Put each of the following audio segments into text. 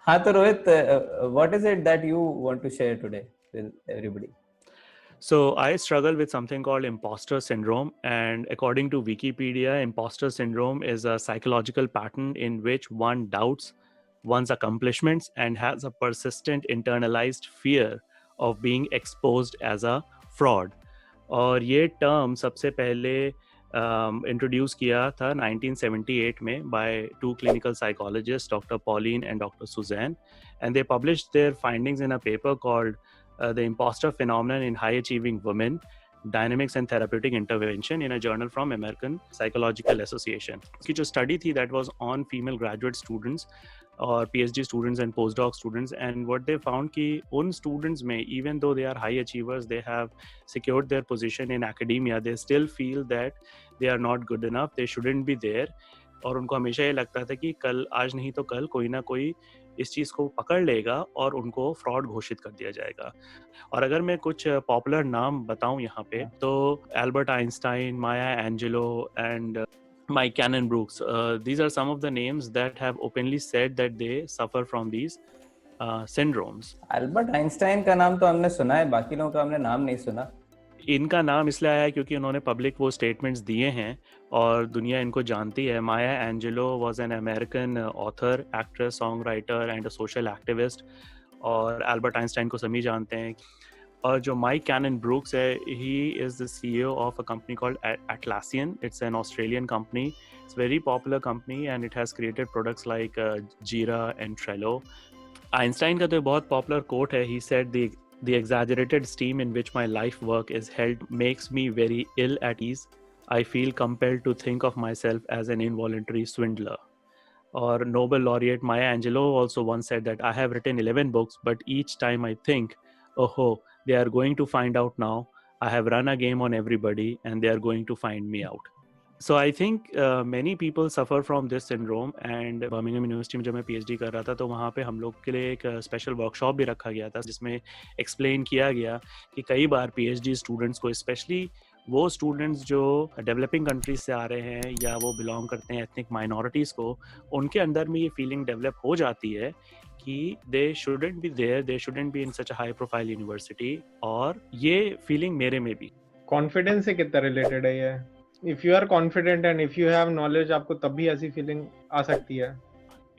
हाँ तो Rohit, what is it that you want to share today with everybody? So I struggle with something called imposter syndrome, and according to Wikipedia, imposter syndrome is a psychological pattern in which one doubts one's accomplishments and has a persistent internalized fear of being exposed as a fraud. और ये term सबसे पहले introduce किया था 1978 में by two clinical psychologist doctor Pauline and doctor Suzanne, and they published their findings in a paper called the imposter phenomenon in high achieving women, dynamics and therapeutic intervention, in a journal from American Psychological Association. की जो study थी that was on female graduate students or PhD students and postdoc students, and what they found कि उन students में, even though they are high achievers, they have secured their position in academia, they still feel that they are not good enough, they shouldn't be there. और उनको हमेशा ये लगता था कि कल, आज नहीं तो कल, कोई ना कोई इस चीज़ को पकड़ लेगा और उनको फ्रॉड घोषित कर दिया जाएगा. और अगर मैं कुछ पॉपुलर नाम बताऊं यहाँ पे, तो Albert Einstein, Maya Angelo and Mike Cannon-Brookes, these are some of the names that have openly said that they suffer from these syndromes. Albert Einstein का नाम तो हमने सुना है, बाकी लोगों का हमने नाम नहीं सुना. इनका नाम इसलिए आया है क्योंकि उन्होंने पब्लिक वो स्टेटमेंट्स दिए हैं और दुनिया इनको जानती है. Maya Angelou was an American author, actress, song writer and a social activist, और एल्बर्ट आइंस्टाइन को सभी जानते हैं. और जो माइक कैनन ब्रूक्स है, he is the CEO of a company called Atlassian. It's an Australian company. It's very popular company and it has created products like जीरा and Trello. Einstein का तो बहुत पॉपुलर कोट है. He said The exaggerated steam in which my life work is held makes me very ill at ease. I feel compelled to think of myself as an involuntary swindler. Or Nobel laureate Maya Angelou also once said that I have written 11 books, but each time I think, oh, they are going to find out now. I have run a game on everybody and they are going to find me out. So I think many people suffer from this syndrome, and Birmingham university में जब मैं PhD कर रहा था तो वहाँ पे हम लोग के लिए एक स्पेशल वर्कशॉप भी रखा गया था जिसमें एक्सप्लेन किया गया कि कई बार PhD स्टूडेंट्स को, स्पेशली वो स्टूडेंट्स जो डेवलपिंग कंट्रीज से आ रहे हैं या वो बिलोंग करते हैं एथनिक माइनॉरिटीज़ को, उनके अंदर में ये फीलिंग डेवलप हो जाती है कि they shouldn't be there, they shouldn't be in such a high profile university. और ये फीलिंग मेरे में भी. कॉन्फिडेंस से कितना रिलेटेड है ये? If you are confident and if you have knowledge, आपको तब भी ऐसी फीलिंग आ सकती है.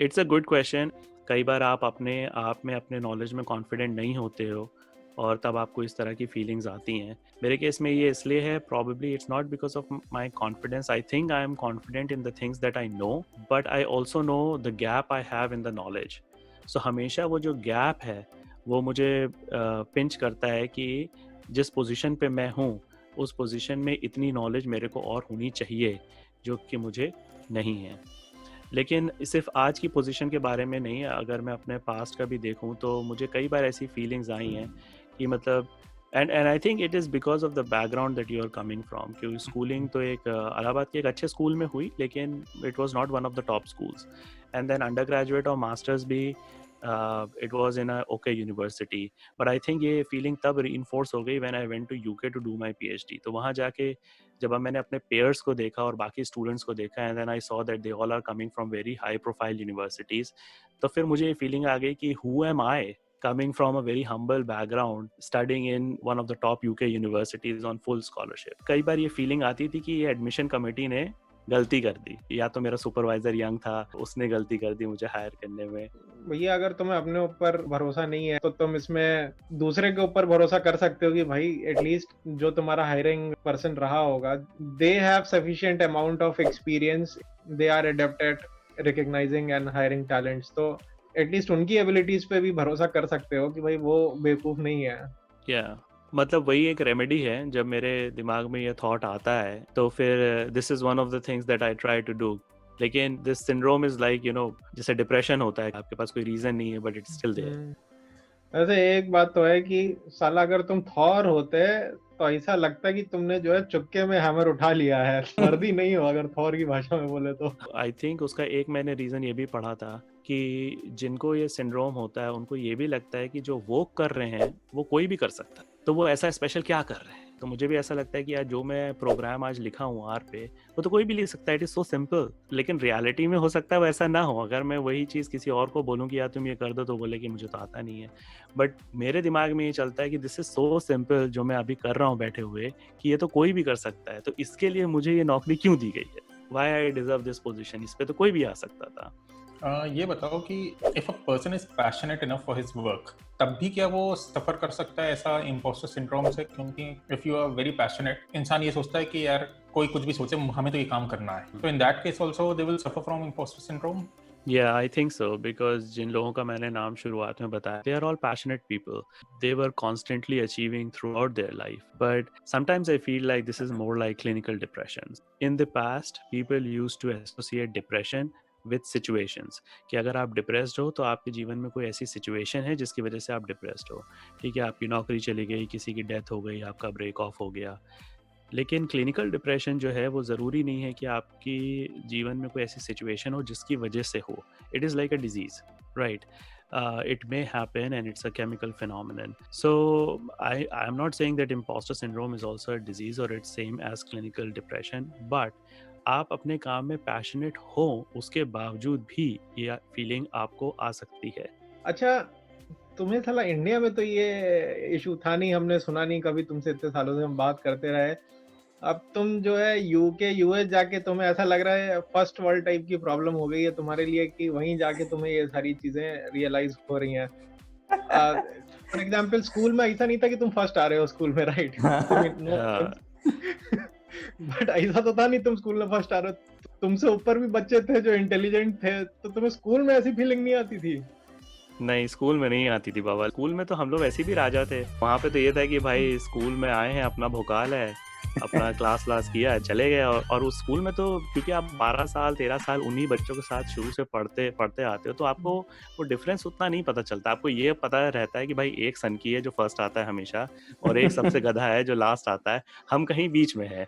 It's a good question. कई बार आप अपने आप में, अपने नॉलेज में कॉन्फिडेंट नहीं होते हो और तब आपको इस तरह की फीलिंग्स आती हैं. मेरे केस में ये इसलिए है, probably it's not because of my confidence. I think I am confident in the things that I know, but I also know the gap I have in the knowledge. So हमेशा वो जो gap है वो मुझे pinch करता है कि जिस पोजीशन पे मैं हूँ उस पोजीशन में इतनी नॉलेज मेरे को और होनी चाहिए जो कि मुझे नहीं है. लेकिन सिर्फ आज की पोजीशन के बारे में नहीं, अगर मैं अपने पास्ट का भी देखूं तो मुझे कई बार ऐसी फीलिंग्स आई हैं कि मतलब, and I think it is because of the background that you are coming from. क्योंकि स्कूलिंग तो एक इलाहाबाद के एक अच्छे स्कूल में हुई, लेकिन it was not one of the top schools. And then undergraduate और मास्टर्स भी it was in a okay university. But I think ये feeling तब reinforce हो गई when I went to UK to do my PhD. तो वहाँ जाके जब मैंने अपने peers को देखा और बाकी students को देखा, and then I saw that they all are coming from very high profile universities, तो फिर मुझे ये feeling आ गई कि who am I coming from a very humble background studying in one of the top UK universities on full scholarship. कई बार ये feeling आती थी कि ये admission committee ने गलती कर दी, या तो मेरा सुपरवाइजर यंग था, उसने गलती कर दी मुझे हायर करने में. भैया, अगर तुम्हें अपने ऊपर भरोसा नहीं है तो तुम इसमें दूसरे के ऊपर भरोसा कर सकते हो कि भाई एटलीस्ट जो तुम्हारा हायरिंग पर्सन रहा होगा, they have sufficient amount of experience, they are adept at recognising and hiring talents. तो एटलीस्ट उनकी एबिलिटीज पे भी भरोसा कर सकते हो कि भाई वो बेवकूफ नहीं है. मतलब वही एक रेमेडी है. जब मेरे दिमाग में ये थॉट आता है तो फिर this is one of the things that I try to do. लेकिन this syndrome is like, you know, जैसे डिप्रेशन होता है, आपके पास कोई रीजन नहीं है बट इट्स स्टिल देयर. वैसे एक बात तो है कि साला अगर तुम थॉर होते तो ऐसा लगता कि तुमने जो है चुपके में हैमर उठा लिया है. मर्दी नहीं हो अगर थॉर की भाषा में बोले तो. आई थिंक उसका एक मैंने रीजन ये भी पढ़ा था कि जिनको ये सिंड्रोम होता है उनको ये भी लगता है कि जो वो कर रहे हैं वो कोई भी कर सकता है, तो वो ऐसा स्पेशल क्या कर रहे हैं. तो मुझे भी ऐसा लगता है कि यार जो मैं प्रोग्राम आज लिखा हूँ आर पे, वो तो कोई भी लिख सकता है, इट इज सो सिंपल। लेकिन रियलिटी में हो सकता है वैसा ना हो। अगर मैं वही चीज़ किसी और को बोलूँ कि यार तुम ये कर दो, तो बोले कि मुझे तो आता नहीं है। बट मेरे दिमाग में ये चलता है कि दिस इज सो सिंपल जो मैं अभी कर रहा हूँ बैठे हुए, कि ये तो कोई भी कर सकता है, तो इसके लिए मुझे ये नौकरी क्यों दी गई है? Why I deserve this position? इस पे तो कोई भी आ सकता था। ये बताओ कि if a person is passionate enough for his work, तब भी क्या वो सफर कर सकता है ऐसा इम्पोस्टर सिंड्रोम से? क्योंकि if you are very passionate, इंसान ये सोचता है कि यार कोई कुछ भी सोचे, हमें तो ये काम करना है। तो in that case also they will suffer from imposter syndrome. Yeah, I think so, because जिन लोगों का मैंने नाम शुरुआत में बताया, they are all passionate people. They were constantly achieving throughout their life. But sometimes I feel like this is more like clinical depression. In the past, people used to associate depression with situations. कि अगर आप depressed हो तो आपके जीवन में कोई ऐसी सिचुएशन है जिसकी वजह से आप डिप्रेस्ड हो। ठीक है, आपकी नौकरी चली गई, किसी की डेथ हो गई, आपका ब्रेक ऑफ हो गया। लेकिन क्लिनिकल डिप्रेशन जो है वो ज़रूरी नहीं है कि आपकी जीवन में कोई ऐसी सिचुएशन हो जिसकी वजह से हो। It is like a disease, right? It may happen and it's a chemical phenomenon. So I'm not saying that imposter syndrome is also a disease or it's same as clinical depression, but आप अपने काम में passionate हो उसके बावजूद भी ये feeling आपको आ सकती है। अच्छा, तुम्हें साला इंडिया में तो ये इशू था नहीं, हमने सुना नहीं कभी तुमसे, इतने सालों से हम बात करते रहे। अब तुम जो है यूके यूएस जाके तुम्हें ऐसा लग रहा है फर्स्ट वर्ल्ड टाइप की प्रॉब्लम हो गई है तुम्हारे लिए, कि वहीं जाके तुम्हें ये सारी चीजें रियलाइज हो रही हैं। फॉर एग्जांपल स्कूल में ऐसा नहीं था कि तुम फर्स्ट आ रहे हो स्कूल में, राइट? बट ऐसा तो था नहीं तुम स्कूल में फर्स्ट आ रहे हो, तुमसे ऊपर भी बच्चे थे जो इंटेलिजेंट थे, तो तुम्हें स्कूल में ऐसी फीलिंग नहीं आती थी? नहीं, स्कूल में नहीं आती थी बाबा। स्कूल में तो हम लोग ऐसे भी राजा थे। वहाँ पे तो ये था कि भाई स्कूल में आए हैं, अपना भोकाल है, अपना क्लास किया, चले गए। और उस स्कूल में तो क्योंकि आप 12 साल 13 साल उन्हीं बच्चों के साथ शुरू से पढ़ते आते हो, तो आपको वो डिफरेंस उतना नहीं पता चलता। आपको ये पता रहता है कि भाई एक सनकी है जो फर्स्ट आता है हमेशा, और एक सबसे गधा है जो लास्ट आता है। हम कहीं बीच में है।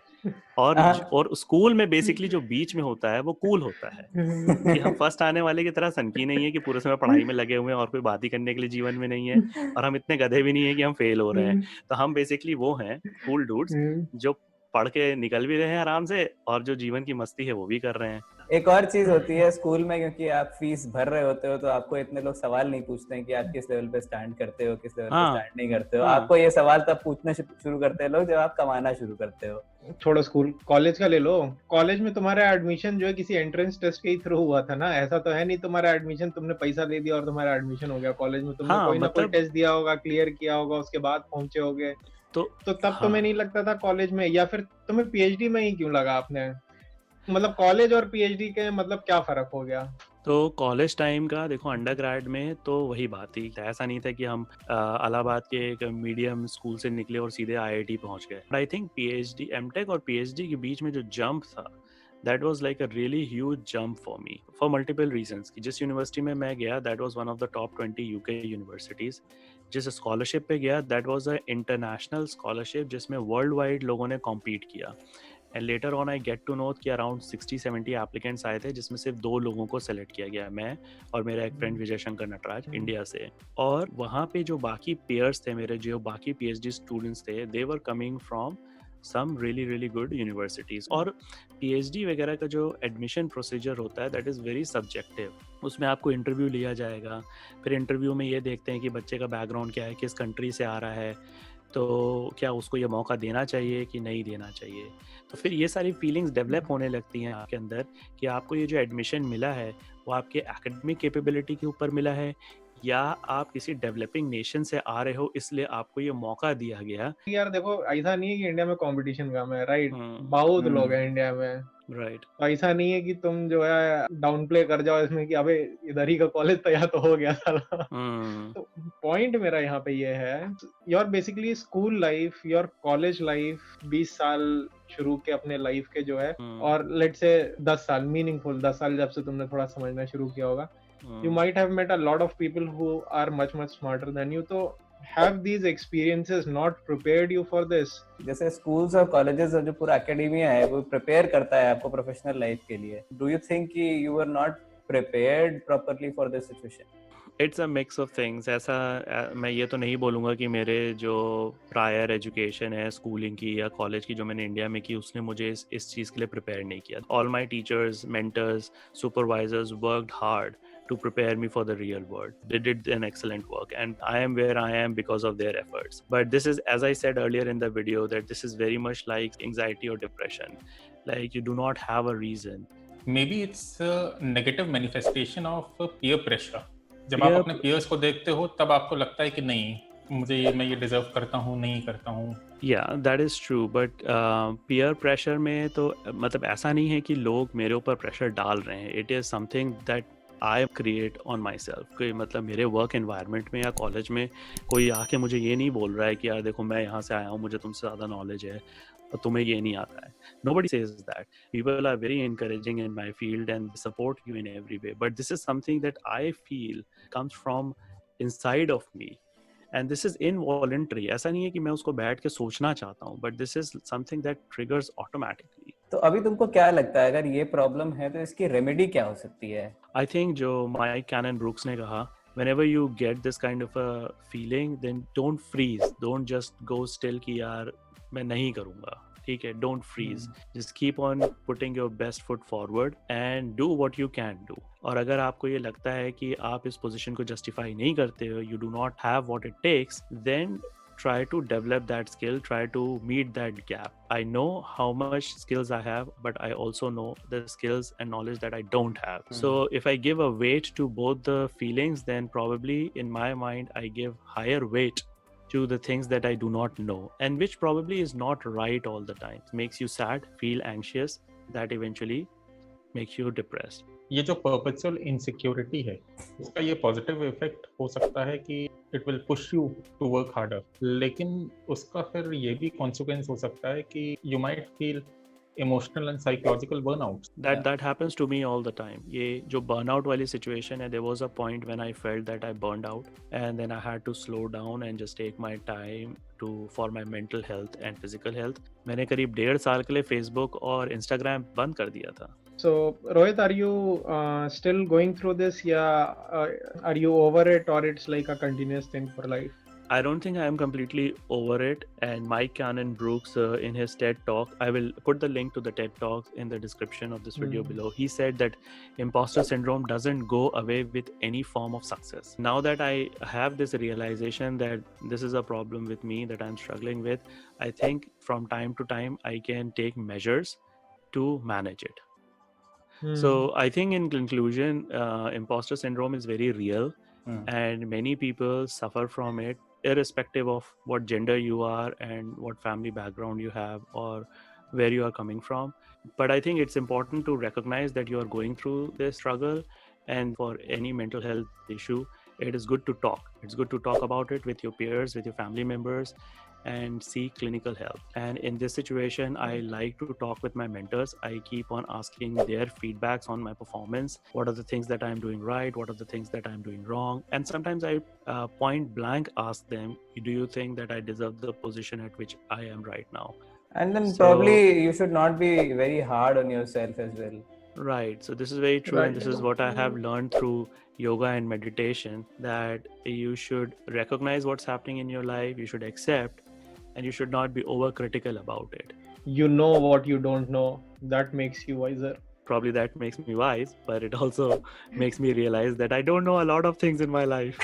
और स्कूल में बेसिकली जो बीच में होता है वो कूल होता है, कि हम फर्स्ट आने वाले की तरह सनकी नहीं है कि पूरे समय पढ़ाई में लगे हुए हैं और कोई बात ही करने के लिए जीवन में नहीं है, और हम इतने गधे भी नहीं है कि हम फेल हो रहे हैं। तो हम बेसिकली वो हैं कूल डूड्स जो पढ़ के निकल भी रहे हैं आराम से, और जो जीवन की मस्ती है वो भी कर रहे हैं। एक और चीज होती है स्कूल में, क्योंकि आप फीस भर रहे होते हो तो आपको इतने लोग सवाल नहीं पूछते हैं कि आप किस लेवल पे स्टैंड करते हो, किस लेवल पे स्टैंड नहीं करते हो। आपको ये सवाल तब पूछना शुरू करते हैं लोग जब आप कमाना शुरू करते हो। छोड़ो स्कूल, कॉलेज का ले लो। कॉलेज में तुम्हारा एडमिशन जो है किसी एंट्रेंस टेस्ट के ही थ्रू हुआ था ना, ऐसा तो है नहीं तुम्हारा एडमिशन तुमने पैसा दे दिया और तुम्हारा एडमिशन हो गया कॉलेज में। तुमने कोई ना कोई टेस्ट दिया होगा, क्लियर किया होगा, उसके बाद पहुंचे होगे। तो तब तुम्हें नहीं लगता था कॉलेज में, या फिर तुम्हें पीएचडी में ही क्यों लगा आपने? मतलब कॉलेज और पीएचडी के मतलब क्या फर्क हो गया? तो कॉलेज टाइम का देखो, अंडरग्रेड में तो वही बात थी। ऐसा नहीं था कि हम इलाहाबाद के एक मीडियम स्कूल से निकले और सीधे आईआईटी पहुंच गए। आई थिंक पीएचडी, एमटेक और पीएचडी के बीच में जो जंप था, that was like a really huge jump for me for multiple reasons. कि जिस यूनिवर्सिटी में मैं गया, that was one of the top 20 UK universities. जिस स्कॉलरशिप पे गया, that was a international scholarship जिसमें वर्ल्ड वाइड लोगों ने कॉम्पीट किया। And later on I get to know कि अराउंड 60-70 एप्लीकेंट्स आए थे, जिसमें सिर्फ 2 लोगों को सेलेक्ट किया गया, मैं और मेरा एक फ्रेंड विजय शंकर नटराज इंडिया से। और वहाँ पे जो बाकी पेयर्स थे मेरे, जो बाकी पीएचडी स्टूडेंट्स थे, they were coming from some really good universities. और PhD वगैरह का जो एडमिशन प्रोसीजर होता है, that is very subjective. उसमें आपको इंटरव्यू लिया जाएगा, फिर इंटरव्यू में ये देखते हैं कि बच्चे का बैकग्राउंड क्या है, किस कंट्री से आ रहा है, तो क्या उसको ये मौका देना चाहिए कि नहीं देना चाहिए। तो फिर ये सारी फीलिंग्स डेवलप होने लगती हैं आपके अंदर कि आपको ये जो एडमिशन मिला है वो आपके एकेडमिक कैपेबिलिटी के ऊपर मिला है, या आप किसी डेवलपिंग नेशन से आ रहे हो इसलिए आपको ये मौका दिया गया। यार देखो, ऐसा नहीं है कि इंडिया में कंपटीशन कम है, राइट? बहुत लोग हैं इंडिया में, राइट। तो ऐसा नहीं है कि तुम जो है डाउन प्ले कर जाओ इसमें कि अबे इधर ही का कॉलेज तो यहाँ तो हो गया साला। तो पॉइंट मेरा यहाँ पे ये है, your basically school life, your college life, 20 साल शुरू के अपने लाइफ के जो है, और लेट्स से 10 साल मीनिंगफुल 10 साल जब से तुमने थोड़ा समझना शुरू किया होगा, you might have met a lot of people who are much smarter than you. तो have these experiences not prepared you for this? जैसे स्कूल्स और कॉलेजेस और जो पूरा एकेडेमिया है वो प्रिपेयर करता है आपको प्रोफेशनल लाइफ के लिए। Do you think कि you were not prepared properly for this situation? It's a mix of things. ऐसा मैं ये तो नहीं बोलूँगा कि मेरे जो प्रायर एजुकेशन है स्कूलिंग की या कॉलेज की जो मैंने इंडिया में की उसने मुझे इस चीज़ के लिए प्रिपेयर नहीं किया। All my teachers, mentors, supervisors worked hard to prepare me for the real world. They did an excellent work and I am where I am because of their efforts. But this is, as I said earlier in the video, that this is very much like anxiety or depression. Like you do not have a reason. Maybe it's a negative manifestation of peer pressure. जब आप अपने peers को देखते हो तब आपको लगता है कि नहीं मैं ये deserve करता हूँ नहीं करता हूँ। Yeah, that is true. But peer pressure में तो मतलब ऐसा नहीं है कि लोग मेरे ऊपर pressure डाल रहे हैं. It is something that I create on myself. कोई मतलब मेरे वर्क एनवायरनमेंट में या कॉलेज में कोई आके मुझे ये नहीं बोल रहा है कि यार देखो मैं यहाँ से आया हूँ, मुझे तुमसे ज़्यादा नॉलेज है और तुम्हें ये नहीं आता है. Nobody says that. People are very encouraging in my field and support you in every way. But this is something that I feel comes from inside of me. And this is involuntary. ऐसा नहीं है कि मैं उसको बैठ के सोचना चाहता हूँ, but this is something that triggers automatically. तो अभी तुमको क्या लगता है अगर ये प्रॉब्लम है तो इसकी रेमेडी क्या हो सकती है? I think जो माइक कैनन ब्रूक्स ने कहा, whenever you get this kind of a feeling, then don't freeze, don't just go still कि यार मैं नहीं करूँगा, ठीक है? Don't freeze, just keep on putting your best foot forward and do what you can do. और अगर आपको ये लगता है कि आप इस पोजीशन को जस्टिफाई नहीं करते हो, you do not have what it takes, then try to develop that skill, try to meet that gap. I know how much skills I have, but I also know the skills and knowledge that I don't have. So if I give a weight to both the feelings, then probably in my mind I give higher weight to the things that I do not know, and which probably is not right all the time. It makes you sad, feel anxious, that eventually makes you depressed. ये जो perpetual insecurity है उसका ये positive effect हो सकता है कि it will push you to work harder, लेकिन उसका फिर ये भी कॉन्सिक्वेंस हो सकता है कि you might feel emotional and psychological burnout. That happens to me all the time. ये जो burnout वाली situation है, there was a point when I felt that I burned out and then I had to slow down and just take my time for my mental health and physical health. मैंने करीब 1.5 साल के लिए Facebook और Instagram बंद कर दिया था. So Rohit, are you still going through this? Are you over it or it's like a continuous thing for life? I don't think I am completely over it. And Mike Cannon Brooks in his TED talk, I will put the link to the TED talk in the description of this video below. He said that imposter syndrome doesn't go away with any form of success. Now that I have this realization that this is a problem with me that I'm struggling with, I think from time to time I can take measures to manage it. So I think in conclusion, imposter syndrome is very real and many people suffer from it, irrespective of what gender you are and what family background you have or where you are coming from. But I think it's important to recognize that you are going through this struggle, and for any mental health issue, it is good to talk. It's good to talk about it with your peers, with your family members, and seek clinical help. And in this situation, I like to talk with my mentors. I keep on asking their feedbacks on my performance. What are the things that I'm doing right? What are the things that I'm doing wrong? And sometimes I point blank ask them, do you think that I deserve the position at which I am right now? And then probably you should not be very hard on yourself as well. Right. So this is very true. Right. And this is what I have learned through yoga and meditation, that you should recognize what's happening in your life. You should accept, and you should not be overcritical about it. You know what you don't know. That makes you wiser. Probably that makes me wise, but it also makes me realize that I don't know a lot of things in my life.